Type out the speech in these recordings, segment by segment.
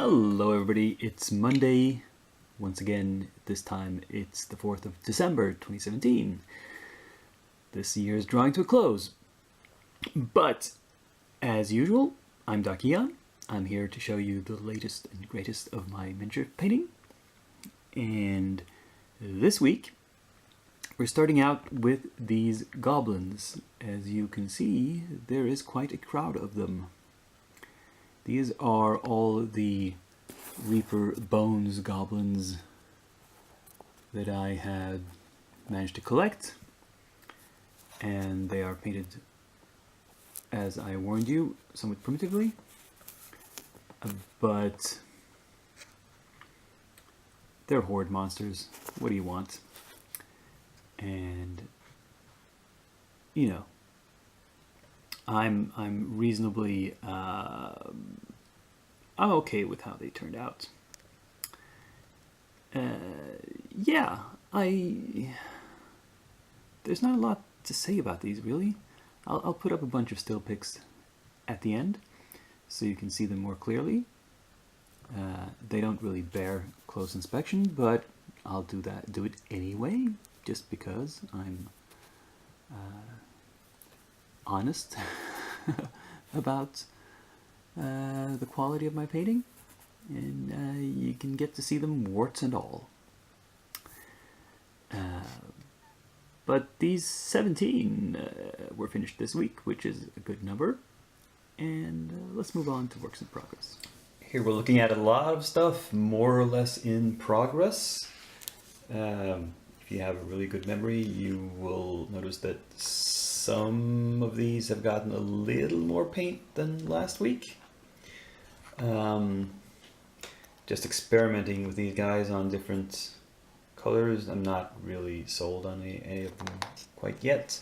Hello everybody, it's Monday. Once again, this time it's the 4th of December 2017. This year is drawing to a close. But, as usual, I'm Dakian. I'm here to show you the latest and greatest of my miniature painting. And this week, we're starting out with these goblins. As you can see, there is quite a crowd of them. These are all the Reaper Bones goblins that I had managed to collect, and they are painted, as I warned you, somewhat primitively, but they're horde monsters. What do you want? And you know, I'm reasonably I'm okay with how they turned out. Yeah, there's not a lot to say about these really. I'll put up a bunch of still pics at the end so you can see them more clearly. They don't really bear close inspection, but I'll do it anyway, just because I'm honest about the quality of my painting, and you can get to see them warts and all. But these 17 were finished this week, which is a good number, and let's move on to works in progress. Here we're looking at a lot of stuff more or less in progress. If you have a really good memory, you will notice that some of these have gotten a little more paint than last week. Just experimenting with these guys on different colors. I'm not really sold on any of them quite yet.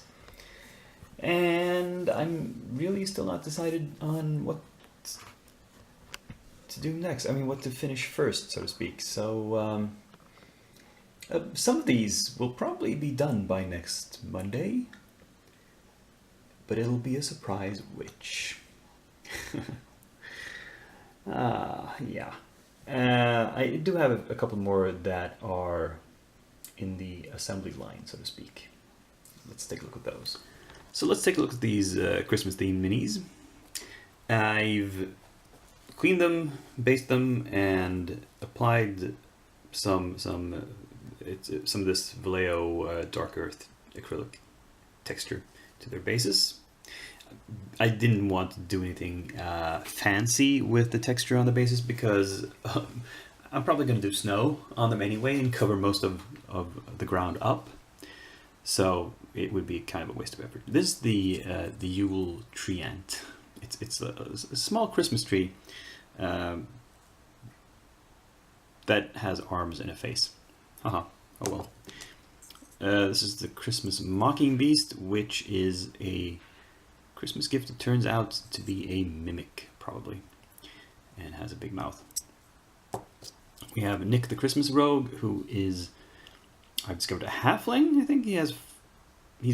And I'm really still not decided on what to do next. I mean, what to finish first, so to speak. So some of these will probably be done by next Monday, but it'll be a surprise which. Yeah. I do have a couple more that are in the assembly line, so to speak. Let's take a look at those. So let's take a look at these Christmas themed minis. I've cleaned them, based them, and applied some of this Vallejo dark earth acrylic texture to their bases. I didn't want to do anything fancy with the texture on the bases because I'm probably going to do snow on them anyway and cover most of the ground up. So it would be kind of a waste of effort. This is the Yule tree ant. It's a small Christmas tree that has arms and a face. Oh well. This is the Christmas mocking beast, which is a Christmas gift. It turns out to be a mimic, probably, and has a big mouth. We have Nick the Christmas Rogue, who is, I've discovered, a halfling. I think he's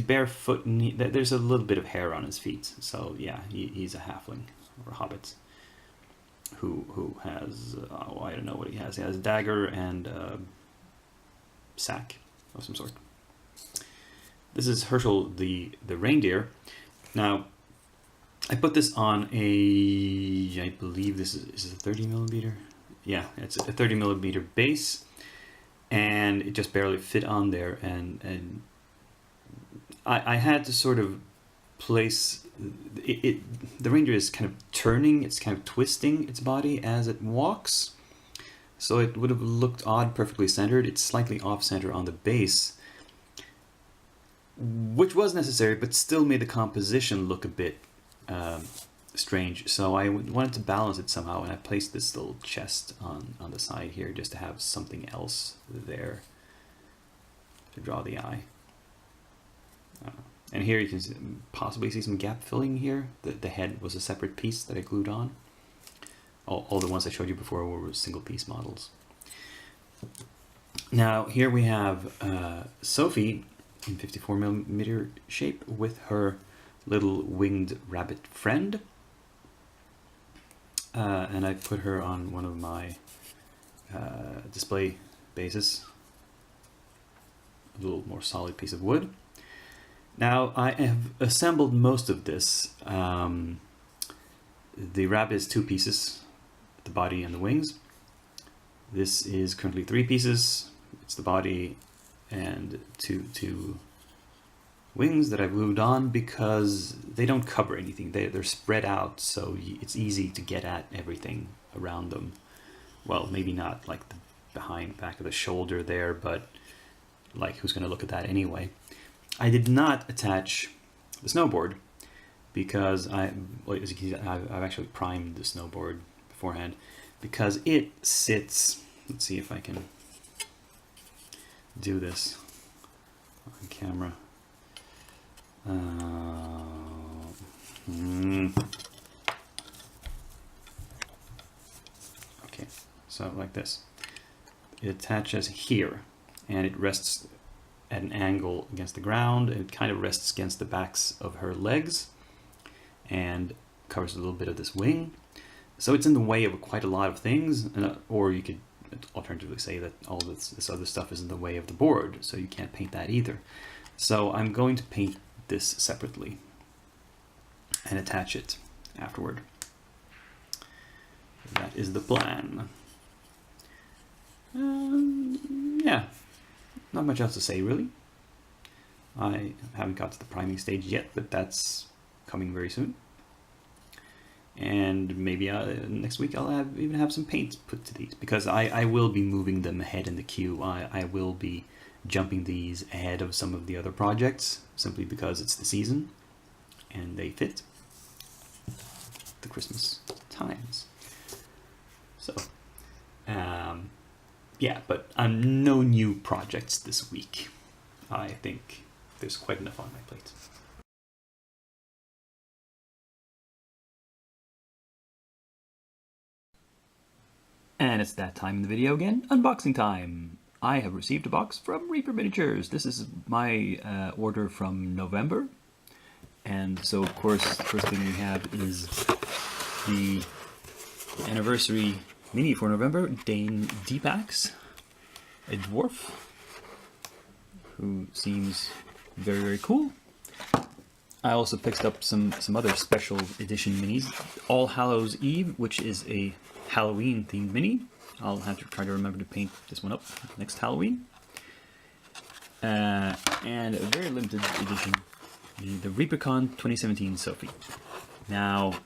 barefoot, and there's a little bit of hair on his feet. So yeah, he's a halfling or a hobbit who has I don't know what he has. He has a dagger and a sack of some sort. This is Herschel the reindeer. Now, I put this on I believe this is a 30 millimeter? Yeah, it's a 30 millimeter base, and it just barely fit on there, and I had to sort of place it. The reindeer is kind of turning, it's kind of twisting its body as it walks, so it would have looked odd, perfectly centered. It's slightly off center on the base, which was necessary, but still made the composition look a bit strange. So I wanted to balance it somehow, and I placed this little chest on the side here just to have something else there to draw the eye. And here you can possibly see some gap filling here. The head was a separate piece that I glued on. All the ones I showed you before were single piece models. Now here we have Sophie in 54 millimeter shape with her little winged rabbit friend. and I put her on one of my display bases, a little more solid piece of wood. Now I have assembled most of this. The wrap is 2 pieces, the body and the wings. This is currently 3 pieces. It's the body and two wings that I've glued on because they don't cover anything. They're spread out, so it's easy to get at everything around them. Well, maybe not like the back of the shoulder there, but like who's going to look at that anyway? I did not attach the snowboard because as you can see, I've actually primed the snowboard beforehand because it sits. Let's see if I can do this on camera. Okay, so like this. It attaches here and it rests at an angle against the ground. It kind of rests against the backs of her legs and covers a little bit of this wing. So it's in the way of quite a lot of things, or you could alternatively say that all this other stuff is in the way of the board, so you can't paint that either. So I'm going to paint this separately and attach it afterward. That is the plan. Yeah, not much else to say really. I haven't got to the priming stage yet, but that's coming very soon. And maybe next week I'll even have some paint put to these, because I will be moving them ahead in the queue. I will be jumping these ahead of some of the other projects, simply because it's the season and they fit the Christmas times. So, yeah, but no new projects this week. I think there's quite enough on my plate. And it's that time in the video again, unboxing time. I have received a box from Reaper Miniatures. This is my order from November. And so, of course, the first thing we have is the anniversary mini for November, Dane Deepax, a dwarf who seems very, very cool. I also picked up some other special edition minis. All Hallows Eve, which is a Halloween themed mini. I'll have to try to remember to paint this one up next Halloween. And a very limited edition, the ReaperCon 2017 Sophie. Now,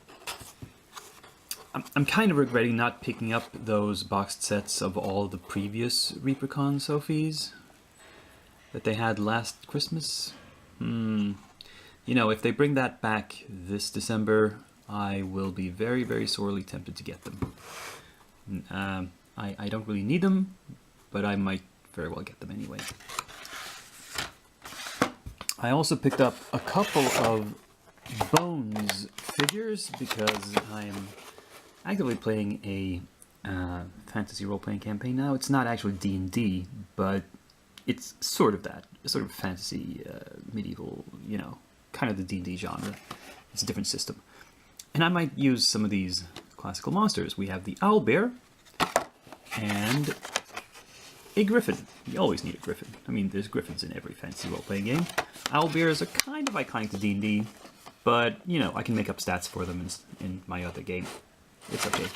I'm kind of regretting not picking up those boxed sets of all the previous ReaperCon Sophies that they had last Christmas. You know, if they bring that back this December, I will be very, very sorely tempted to get them. I don't really need them, but I might very well get them anyway. I also picked up a couple of Bones figures because I'm actively playing a fantasy role-playing campaign now. It's not actually D&D, but it's sort of that, sort of fantasy, medieval, you know, kind of the D&D genre. It's a different system. And I might use some of these classical monsters. We have the owlbear and a griffin. You always need a griffin. I mean, there's griffins in every fantasy role-playing game. Owlbears are kind of iconic to D&D, but, you know, I can make up stats for them in my other game. It's okay.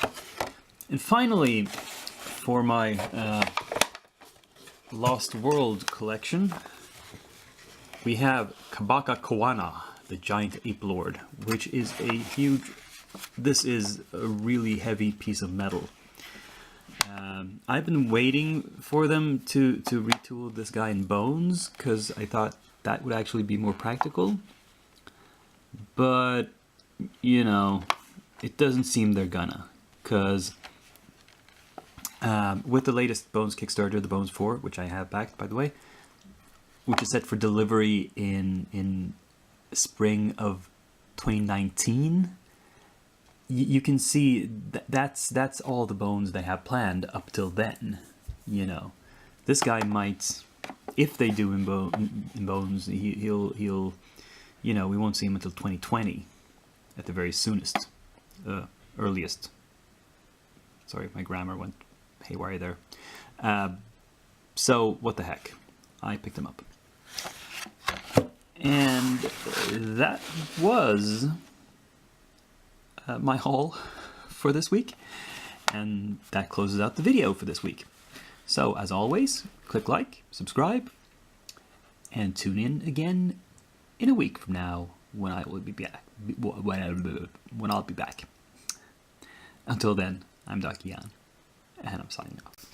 And finally, for my Lost World collection, we have Kabaka Koana, the giant ape lord, which is a huge... This is a really heavy piece of metal. I've been waiting for them to retool this guy in bones, because I thought that would actually be more practical. But, you know, it doesn't seem they're gonna, because with the latest Bones Kickstarter, the Bones 4, which I have backed, by the way, which is set for delivery in spring of 2019, you can see that's all the Bones they have planned up till then. You know, this guy might, if they do in Bones, he'll you know, we won't see him until 2020 at the very soonest, earliest. Sorry, my grammar went haywire there. So, what the heck? I picked them up. And that was my haul for this week. And that closes out the video for this week. So, as always, click like, subscribe, and tune in again in a week from now when I will be back. When I'll be back. Until then, I'm Dr. Jan, and I'm signing off.